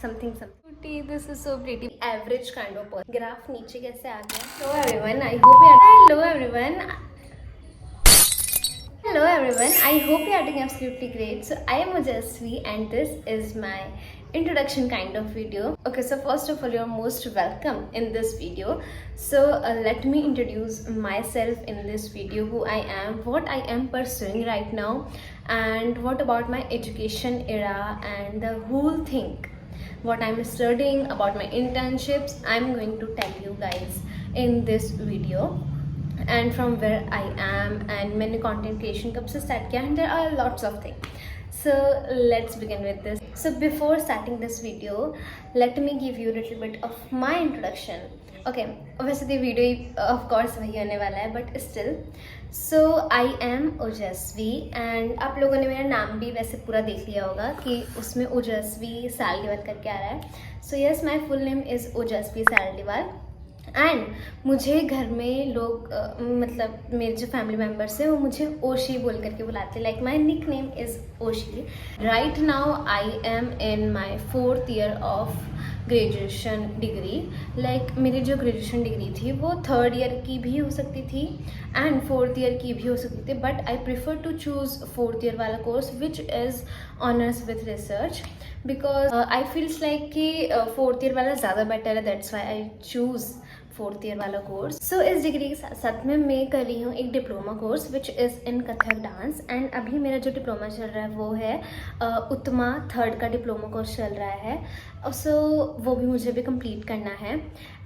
something. This is so pretty. Average kind of person. Graph नीचे कैसे आ गया? Hello everyone. I hope you are. Hello everyone. Hello everyone. I hope you are doing absolutely great. So I am Ojasvi and this is my introduction kind of video. Okay, so first of all, you're most welcome in this video. So let me introduce myself in this video, who I am, what I am pursuing right now, and what about my education era and the whole thing, what I'm studying, about my internships. I'm going to tell you guys in this video, and from where I am and मैंने content creation कब से start किया, and there are lots of things. So let's begin with this. So before starting this video, let me give you a little bit of my introduction. Okay, वैसे तो video of course वही होने वाला है, but still. So I am ओजस्वी and आप लोगों ने मेरा नाम भी वैसे पूरा देख लिया होगा कि उसमें ओजस्वी सालडीवाल करके आ रहा है. So yes, my full name is ओजस्वी सालडीवाल. एंड मुझे घर में लोग मतलब मेरे जो फैमिली मेम्बर्स हैं वो मुझे ओशी बोल करके बुलाते हैं. Like my nickname is Oshi. Right now I am in my 4th year of graduation degree. Like मेरी जो ग्रेजुएशन डिग्री थी वो 3rd year की भी हो सकती थी एंड 4th year की भी हो सकती थी, but I prefer to choose 4th year वाला course which is honours with research, because I feels like कि 4th year वाला ज़्यादा बेटर है. That's why I choose 4th year वाला कोर्स. सो इस डिग्री के साथ साथ में मैं कर रही हूँ एक diploma course which is in Kathak dance. And अभी मेरा जो डिप्लोमा चल रहा है वो है उत्तमा 3rd का डिप्लोमा कोर्स चल रहा है. सो वो भी मुझे भी कंप्लीट करना है.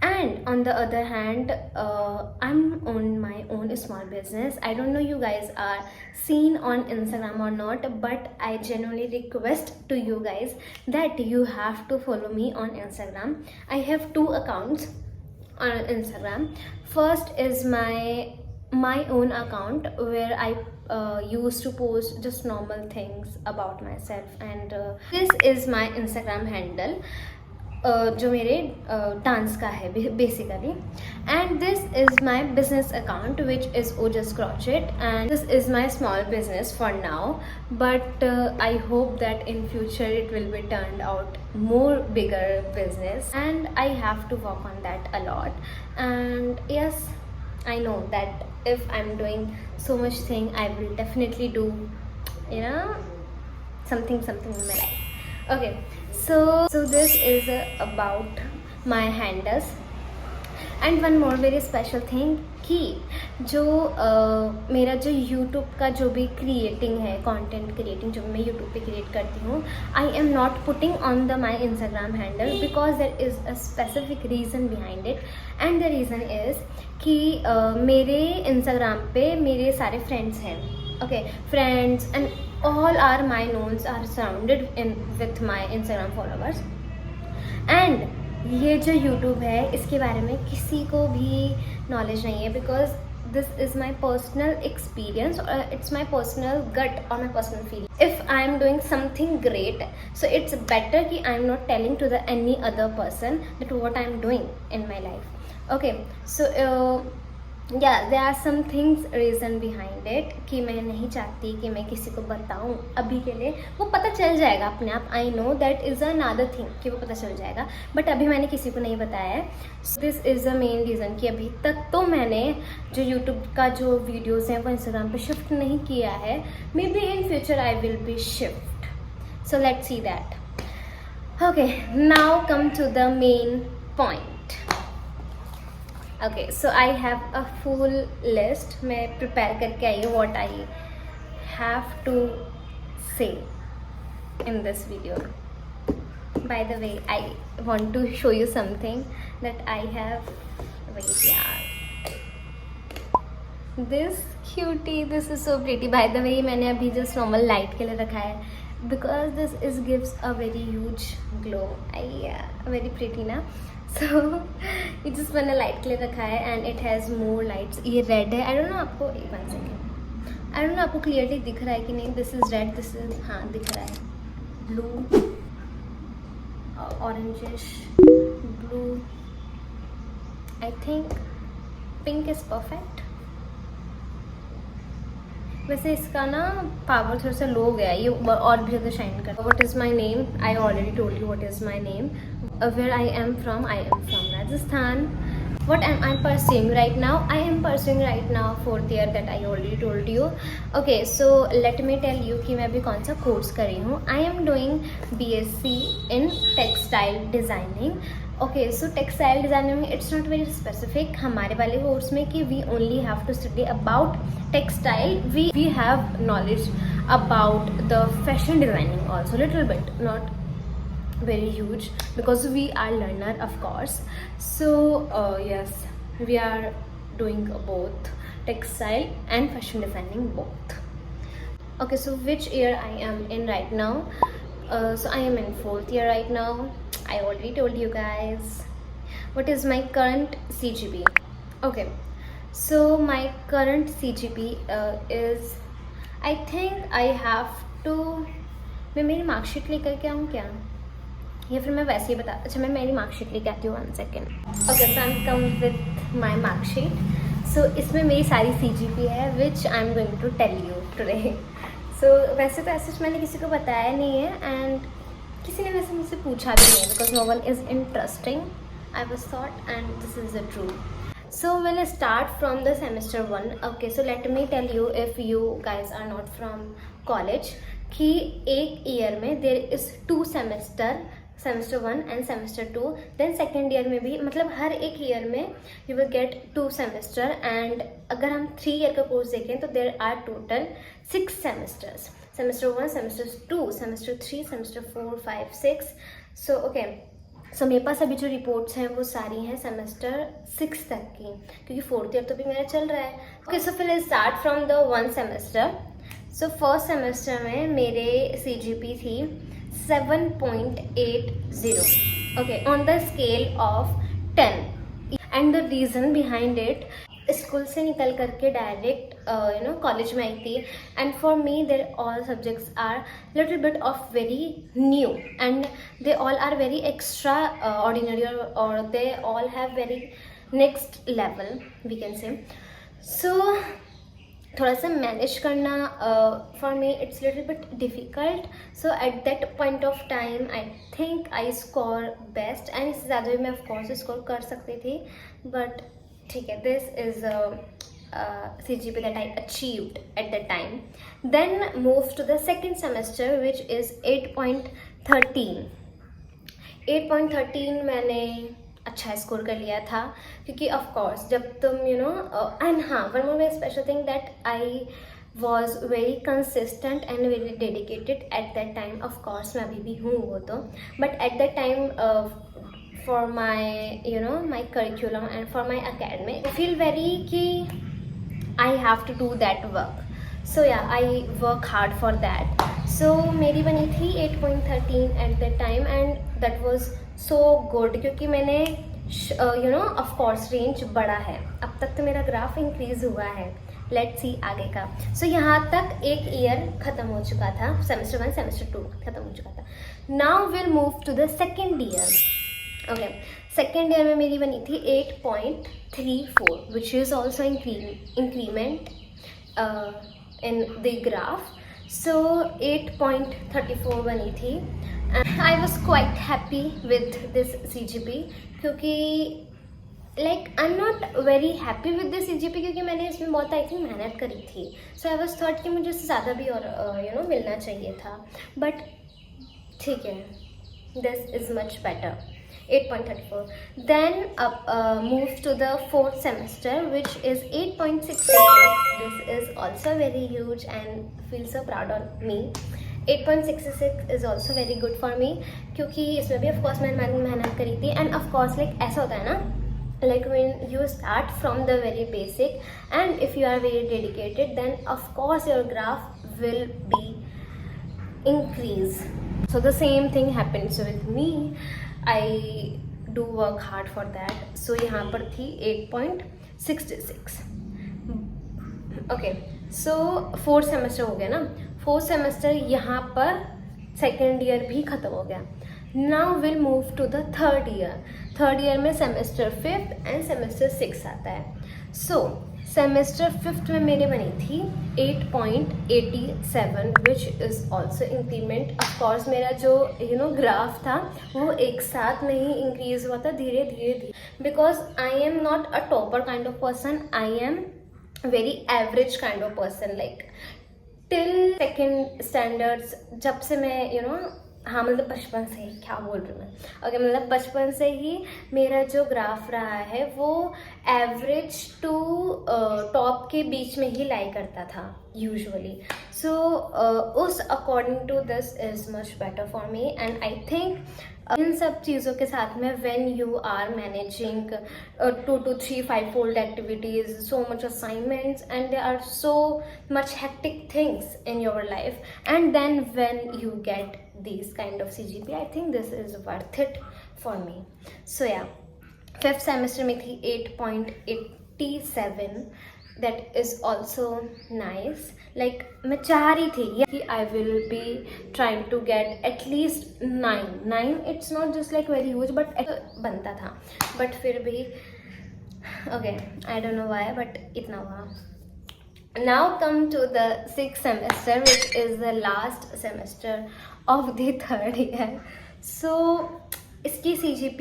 And on the other hand I am on my own small business. I don't no you guys are seen on Instagram or not, but I genuinely request to you guys that you have to follow me on Instagram. I have 2 accounts on Instagram. First is my own account where I used to post just normal things about myself, and this is my Instagram handle जो मेरे dance का है basically. And this is my business account which is Ojas crochet, and this is my small business for now, but I hope that in future it will be turned out more bigger business, and I have to work on that a lot. And yes, I know that if I'm doing so much thing, I will definitely do something in my life. Okay, so this is about my handles. And one more very special thing कि जो मेरा जो YouTube का जो भी creating है, content creating जो मैं यूट्यूब पे क्रिएट करती हूँ, I am not putting on the my Instagram handle because there is a specific reason behind it. And the reason is कि मेरे इंस्टाग्राम पे मेरे सारे फ्रेंड्स हैं. Okay, friends and all are my knowns are surrounded in with my Instagram followers. And ये जो YouTube है इसके बारे में किसी को भी नॉलेज नहीं है, because this is my personal experience, or it's my personal gut or my personal feeling. If I am doing something great, so it's better कि I am not telling to the any other person that what I am doing in my life. Okay, so yeah, there are some things reason behind it कि मैं नहीं चाहती कि मैं किसी को बताऊं अभी के लिए. वो पता चल जाएगा अपने आप. I know that is another thing कि वो पता चल जाएगा, बट अभी मैंने किसी को नहीं बताया है. This is the main reason कि अभी तक तो मैंने जो यूट्यूब का जो वीडियोज़ हैं वो इंस्टाग्राम पे शिफ्ट नहीं किया है. Maybe in future I will be shift. So let's see that. Okay, now come to the main point. Okay, so I have a full list. मैं prepare करके आई हूँ what I have to say in this video. By the way, I want to show you something that I have. Wait, yeah. This cutie, this is so pretty. By the way, मैंने अभी just normal light के लिए रखा है because this is gives a very huge glow. Very pretty ना. So ये just मैंने light के लिए रखा है and it has more lights. ये रेड है. आई डोंट नो आपको, एक 1 सेकेंड, आई डोंट नो आपको क्लियरली दिख रहा है कि नहीं. This is red, this is, हाँ दिख रहा है. Blue, orangish blue. I think pink is perfect. वैसे इसका ना पावर थोड़ा सा लो गया, ये और भी ज़्यादा शाइन कर। What is my name, I already told you what is my name. Where I am from Rajasthan. What am I pursuing right now? I am pursuing right now 4th year, that I already told you. Okay, so let me tell you कि मैं अभी कौन सा course कर रही हूँ. I am doing BSc in textile designing. Okay, so textile designing में it's not very specific. हमारे वाले कोर्स में कि we only have to study about textile. We have knowledge about the fashion designing also, little bit, not very huge because we are learner of course. So yes, we are doing both textile and fashion designing both. Okay, so which year I am in right now? So I am in 4th year right now. I already told you guys. What is my current CGP? Okay, so my current CGP is, I think I have to, मैं मेरी marksheet लेकर के आऊँ क्या, या फिर मैं वैसे ही बता, अच्छा मैं मेरी मार्कशीट लेके आती हूँ. 1 second. Okay, so I am come with my marksheet. So इसमें मेरी सारी CGP है which I am going to tell you today. So वैसे तो ऐसे मैंने किसी को बताया नहीं है एंड किसी ने वैसे मुझसे पूछा भी नहीं है because no one is interesting. I was thought and this is the true. So we'll start from the semester 1. Okay, so let me tell you, if you guys are not from college, कि एक year में there is 2 semester 1 and semester 2. then second year में भी, मतलब हर एक year में you will get 2 semester. and अगर हम 3 ईयर का कोर्स देखें तो there are total 6 semesters. semester 1, semester 2, semester 3, semester 4, 5, 6. so okay, सो मेरे पास अभी जो रिपोर्ट्स हैं वो सारी हैं सेमेस्टर 6 तक की, क्योंकि 4th ईयर तो भी मेरा चल रहा है. ओके, सो फिर start from the 1 semester. So first semester में मेरे CGP थी 7.80. Okay, on the scale of 10. And the reason behind it, school से निकल करके डायरेक्ट कॉलेज में आई थी. And for me there all subjects are little bit of very new and they all are very extraordinary और they all have very next level we can say. So थोड़ा सा manage करना for me it's little bit difficult. So at that point of time I think I score best and इससे ज़्यादा भी मैं of course score कर सकती थी, बट ठीक है, this is CGP that I achieved at that time. Then moved to the second semester which is 8.13. 8.13 मैंने अच्छा स्कोर कर लिया था, क्योंकि ऑफ कोर्स जब तुम एंड हाँ, one more very special thing that I was very consistent and very dedicated at that time. Of course मैं अभी भी हूँ वो तो, but at that time for my my curriculum and for my academic, I feel very ki I have to do that work. So yeah, I work hard for that. So मेरी बनी थी 8.13 at that time and that was so good, क्योंकि मैंने of course range बढ़ा है. अब तक तो मेरा ग्राफ इंक्रीज हुआ है. लेट्स सी आगे का. सो यहाँ तक एक ईयर ख़त्म हो चुका था. सेमेस्टर 1, सेमेस्टर 2 ख़त्म हो चुका था. Now will move to the second year. Okay, second year में मेरी बनी थी 8.34 which is also increment in the graph. So 8.34 बनी थी. I was quite happy with this CGP, क्योंकि like I am not very happy with this CGP क्योंकि मैंने इसमें बहुत आई थिंक मेहनत करी थी. सो आई वॉज थॉट कि मुझे इससे ज़्यादा भी और मिलना चाहिए था, बट ठीक है, this is much better. 8.34. Then move to the 4th semester which is 8.66. This is also very huge and feel so proud on me. 8.66 is also very good for me, क्योंकि इसमें भी of course मैंने मेहनत करी थी. and of course like ऐसा होता है ना, like when you start from the very basic and if you are very dedicated then of course your graph will be increase. So the same thing happens with me. I do work hard for that. So यहाँ पर थी 8.66. Okay, सो 4th semester हो गया ना. 4th semester यहाँ पर second year भी ख़त्म हो गया. Now will move to the 3rd year. 3rd year में सेमेस्टर 5th एंड सेमेस्टर 6 आता है. सो सेमेस्टर फिफ्थ में मेरे बनी थी 8.87, विच इज़ ऑल्सो इंक्रीमेंट। ऑफकोर्स मेरा जो ग्राफ था वो एक साथ नहीं इंक्रीज हुआ था, धीरे धीरे, because I am not a topper kind of person, I am very average kind of person. Like till second standards, जब से मैं हाँ मतलब बचपन से ही, क्या बोल रही हूँ मैं, ओके मतलब बचपन से ही मेरा जो ग्राफ रहा है वो एवरेज टू टॉप के बीच में ही लाई करता था यूजुअली। सो उस according to this is much better for me, and I think in सब चीज़ों के साथ में when you are managing 2 to 3 5-fold activities, so much assignments, and there are so much hectic things in your life, and then when you get these kind of CGPA, I think this is worth it for me. So yeah, fifth semester में थी 8.87, that is also nice. Like मैं चाह रही थी कि I will be trying to get at least 9. It's not just like very huge, but बनता था, but फिर भी okay, I don't know why, but इतना हुआ. Now come to the sixth semester, which is the last semester of the third year. So इसकी CGP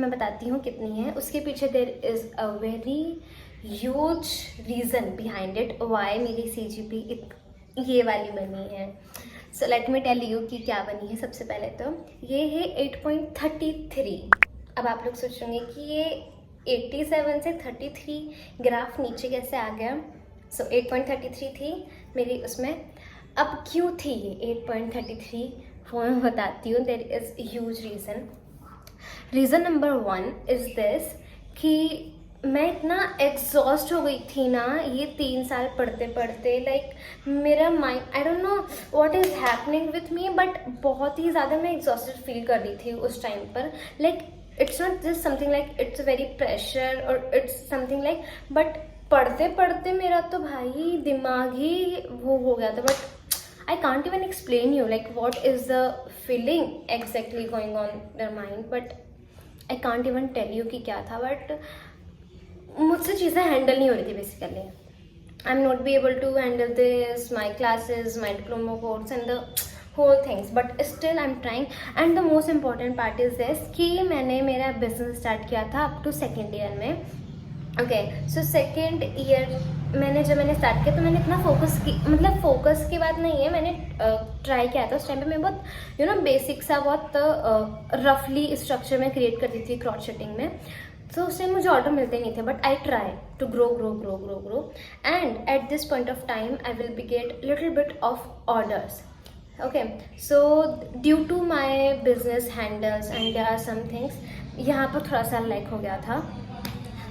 मैं बताती हूँ कितनी है, उसके पीछे there is a very huge reason behind it why मेरी CGP ये वाली बनी है. So let me tell you कि क्या बनी है. सबसे पहले तो ये है 8.33. अब आप लोग सोचेंगे कि ये 87 से 33 ग्राफ नीचे कैसे आ गया. So 8.33 थी मेरी उसमें. अब क्यों थी ये 8.33 वो मैं बताती हूँ. There is a huge reason. Reason number 1 is this कि मैं इतना एग्जॉस्ट हो गई थी ना ये 3 साल पढ़ते पढ़ते. लाइक मेरा mind, I don't know what is happening with me, but बहुत ही ज़्यादा मैं एग्जॉस्टेड फील कर रही थी उस टाइम पर. Like it's not just something like it's very pressure और इट्स समथिंग लाइक, बट पढ़ते पढ़ते मेरा तो भाई दिमाग ही वो हो गया था. But I can't even explain you like what is the feeling exactly going on their mind, but I can't even tell you कि क्या था. बट मुझसे चीज़ें हैंडल नहीं हो रही थी basically. I am not be able to handle this, my classes, my diploma course and the whole things, but still I am trying. And the most important part is this कि मैंने मेरा business start किया था up to second year में. Okay, so second year जब मैंने start किया तो मैंने इतना फोकस की, मतलब फोकस की बात नहीं है, मैंने ट्राई किया था. उस टाइम पे मैं बहुत बेसिक सा बहुत रफली स्ट्रक्चर में क्रिएट करती थी क्रॉचेटिंग में. तो उस टाइम मुझे ऑर्डर मिलते नहीं थे, but I try to grow and at this point of time I will be get little bit of orders. Okay, so due to my business handles and there are some things, यहाँ पर थोड़ा सा lack हो गया था.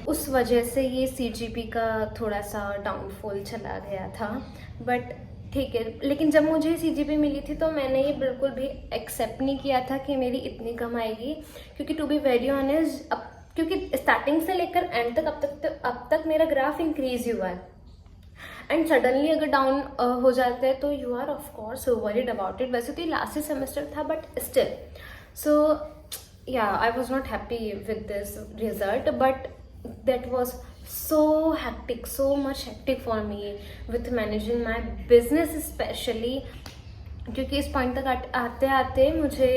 उस वजह से ये CGP का थोड़ा सा डाउनफॉल चला गया था. बट ठीक है, लेकिन जब मुझे CGP मिली थी तो मैंने ये बिल्कुल भी एक्सेप्ट नहीं किया था कि मेरी इतनी कम आएगी, क्योंकि टू बी वेरी ऑनेस्ट क्योंकि स्टार्टिंग से लेकर एंड तक अब तक मेरा ग्राफ इंक्रीज हुआ है. एंड सडनली अगर डाउन हो जाता है तो you are of course worried about it. वैसे तो ये लास्ट सेमेस्टर था, but still. So yeah I was not happy with this result, but that was so hectic, so much hectic for me with managing my business especially, क्योंकि इस point तक आते आते मुझे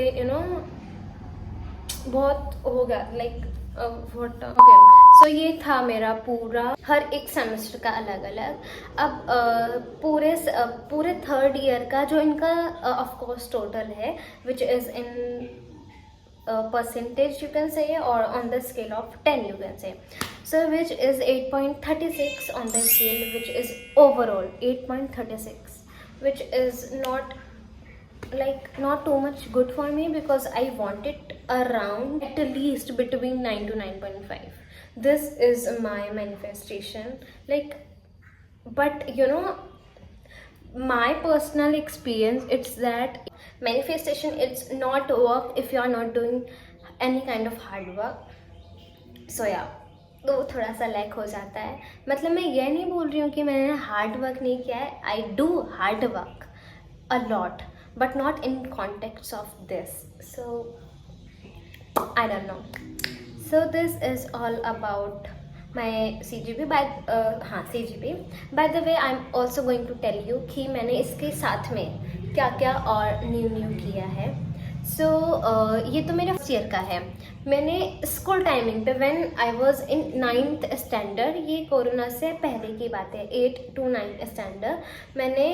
बहुत हो गया लाइक व्हाट. ओके, सो ये था मेरा पूरा हर एक सेमेस्टर का अलग अलग. अब पूरे थर्ड ईयर का जो इनका ऑफ कोर्स टोटल है, which is in percentage you can say, or on the scale of 10 you can say. So which is 8.36 on the scale, which is overall 8.36, which is not too much good for me, because I want it around at least between 9 to 9.5. This is my manifestation. Like, but my personal experience, it's that manifestation, it's not work if you are not doing any kind of hard work. So yeah, तो थोड़ा सा lack हो जाता है. मतलब मैं ये नहीं बोल रही हूँ कि मैंने हार्ड वर्क नहीं किया है. I do hard work a lot, but not in context of this. So I don't know. So this is all about my CGP by CGP. By the way I am also going to tell you कि मैंने इसके साथ में क्या क्या और new किया है. सो ये तो मेरा फर्स्ट ईयर का है. मैंने स्कूल टाइमिंग पे when I was in 9th standard, ये कोरोना से पहले की बात है, 8 to 9 स्टैंडर्ड, मैंने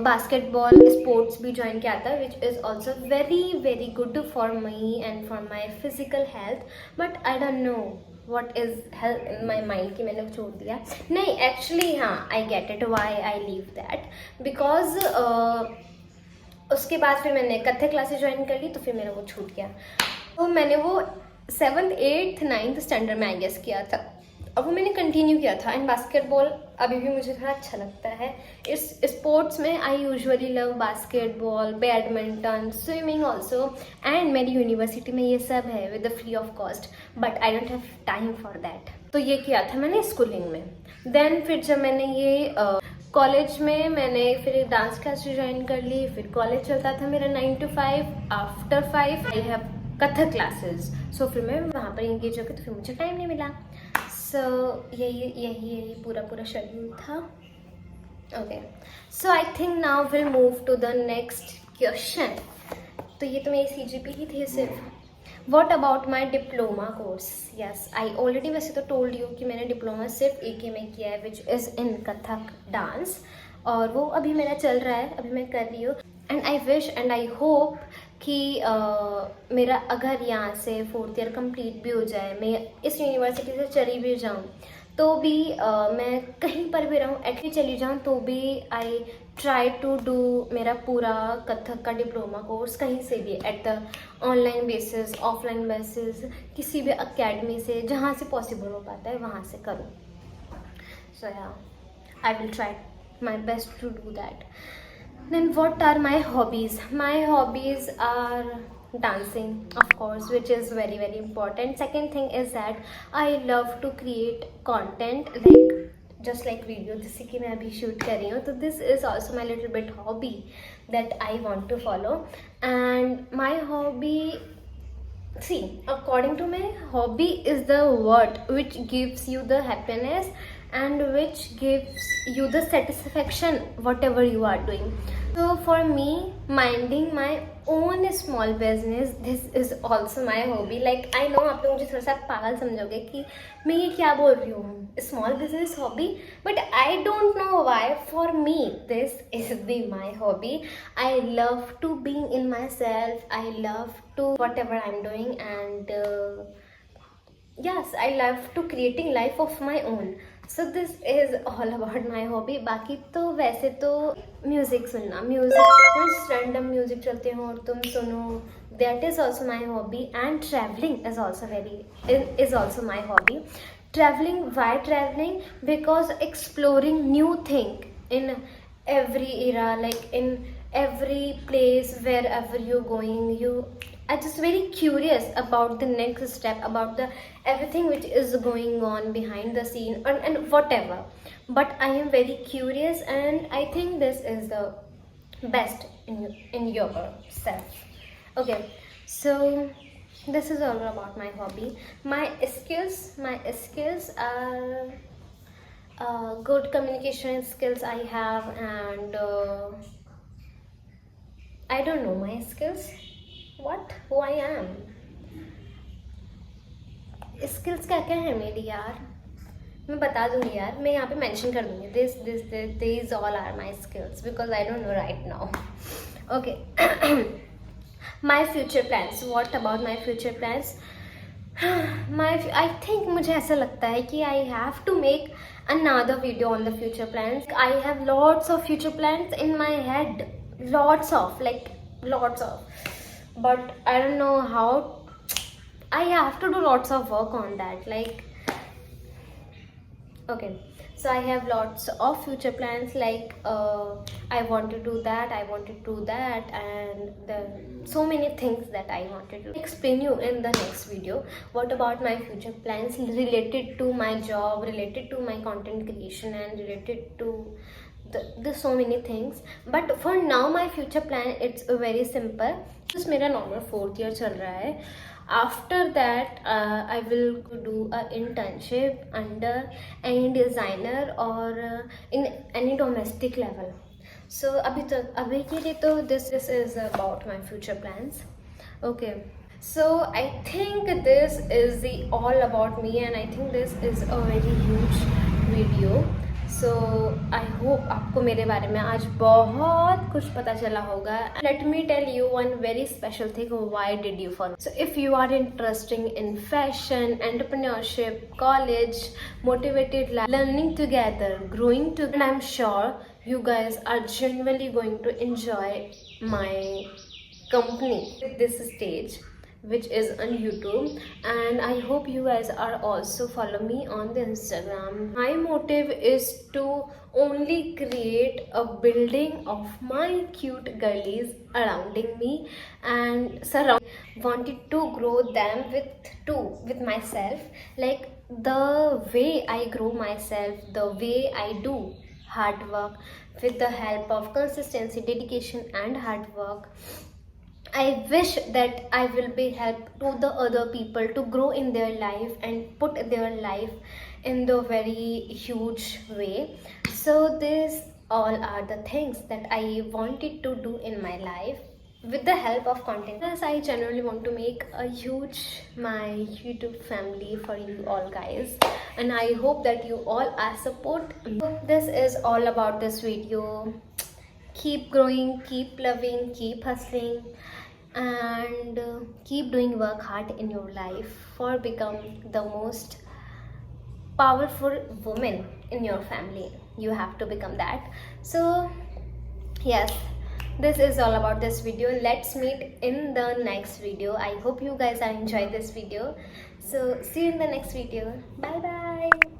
बास्केटबॉल स्पोर्ट्स भी ज्वाइन किया था, विच is also very very good for me and for my physical health. But I don't know what is health in my mind कि मैंने छोड़ दिया. नहीं, एक्चुअली हाँ, I get it why I leave that, because उसके बाद फिर मैंने कथक क्लासेस ज्वाइन कर ली, तो फिर मेरा वो छूट गया. तो मैंने वो 7th 8th 9th स्टैंडर्ड में आई गेस किया था. अब वो मैंने कंटिन्यू किया था. एंड बास्केटबॉल अभी भी मुझे थोड़ा अच्छा लगता है. इस स्पोर्ट्स में I usually love basketball, badminton, swimming also. And मेरी यूनिवर्सिटी में ये सब है with the free of cost, but I don't have time for that. तो ये किया था मैंने स्कूलिंग में. देन फिर जब मैंने ये कॉलेज में मैंने फिर डांस क्लास ज्वाइन कर ली. फिर कॉलेज चलता था मेरा 9 to 5. After 5 I have Kathak classes. So फिर मैं वहाँ पर इंगेज हो गई, तो फिर मुझे टाइम नहीं मिला. सो यही पूरा शेड्यूल था. Okay, so I think now will move to the next question. तो ये तो मेरी CGP ही थी सिर्फ. What about my diploma course? Yes, I already वैसे तो टोल्ड यू कि मैंने डिप्लोमा सिर्फ AK में किया है, which is in Kathak dance. और वो अभी मेरा चल रहा है, अभी मैं कर रही हूँ. And I wish and I hope कि मेरा अगर यहाँ से 4th ईयर कंप्लीट भी हो जाए, मैं इस यूनिवर्सिटी से चली भी जाऊँ, तो भी मैं कहीं पर भी रहूँ, एटलीस्ट चली जाऊँ, तो भी आई ट्राई टू डू मेरा पूरा कथक का डिप्लोमा कोर्स कहीं से भी, at the online basis, offline basis, किसी भी अकेडमी से, जहाँ से पॉसिबल हो पाता है वहाँ से करूँ. So yeah, I will try my best to do that. Then what are my hobbies? My hobbies are dancing, of course, which is very very important. Second thing is that I love to create content, like just like video जैसे कि मैं अभी shoot कर रही हूँ. तो this is also my little bit hobby that I want to follow. And my hobby, see, according to me, hobby is the word which gives you the happiness and which gives you the satisfaction whatever you are doing. So for me, minding my own small business, this is also my hobby. Like I know आप लोग मुझे थोड़ा सा पागल समझोगे कि मैं ये क्या बोल रही हूँ, small business hobby, but I don't know why. For me, this is my hobby. I love to being in myself. I love to whatever I'm doing, and yes, I love to creating life of my own. So this is all about my hobby. बाकी तो वैसे तो music सुनना, music random music चलते हो और तुम सुनो, that is also my hobby. And traveling is also my hobby. Traveling, why traveling? Because exploring new thing in every era, like in every place, wherever you're going, you are just very curious about the next step, about the everything which is going on behind the scene, and whatever. But I am very curious, and I think this is the best in yourself. Okay, so this is all about my hobby. My skills are good communication skills I have, and I don't know my skills, who I am. Skills क्या क्या है मेरी यार, मैं बता दूंगी यार, मैं यहाँ पे मेंशन कर दूंगी. This all are my skills, because I don't know right now. Okay, my future plans. What about my future plans? I think मुझे ऐसा लगता है कि I have to make another video on the future plans. I have lots of future plans in my head, lots of, but I don't know how. I have to do lots of work on that, like, okay, so I have lots of future plans, like I want to do that, and there so many things that I wanted to explain you in the next video. What about my future plans related to my job, related to my content creation, and related to the so many things. But for now my future plan, it's very simple. Just मेरा normal 4th year चल रहा है. After that, I will do a internship under any designer or in any domestic level. So अभी के लिए तो this is about my future plans. Okay. So I think this is the all about me, and I think this is a very huge video. So I hope आपको मेरे बारे में आज बहुत कुछ पता चला होगा. Let me tell you one very special thing. Why did you follow? So if you are interested in fashion, entrepreneurship, college, motivated life, learning together, growing together, and I'm sure you guys are genuinely going to enjoy my company at this stage, which is on YouTube, and I hope you guys are also follow me on the Instagram. My motive is to only create a building of my cute girlies surrounding me and wanted to grow them with myself, like the way I grow myself, the way I do hard work with the help of consistency, dedication and hard work. I wish that I will be help to the other people to grow in their life and put their life in the very huge way. So these all are the things that I wanted to do in my life with the help of content. Thus, I generally want to make a huge my YouTube family for you all guys, and I hope that you all are support. This is all about this video. Keep growing, keep loving, keep hustling, and keep doing work hard in your life for become the most powerful woman in your family. You have to become that. So yes, this is all about this video. Let's meet in the next video. I hope you guys are enjoying this video. So see you in the next video. Bye bye.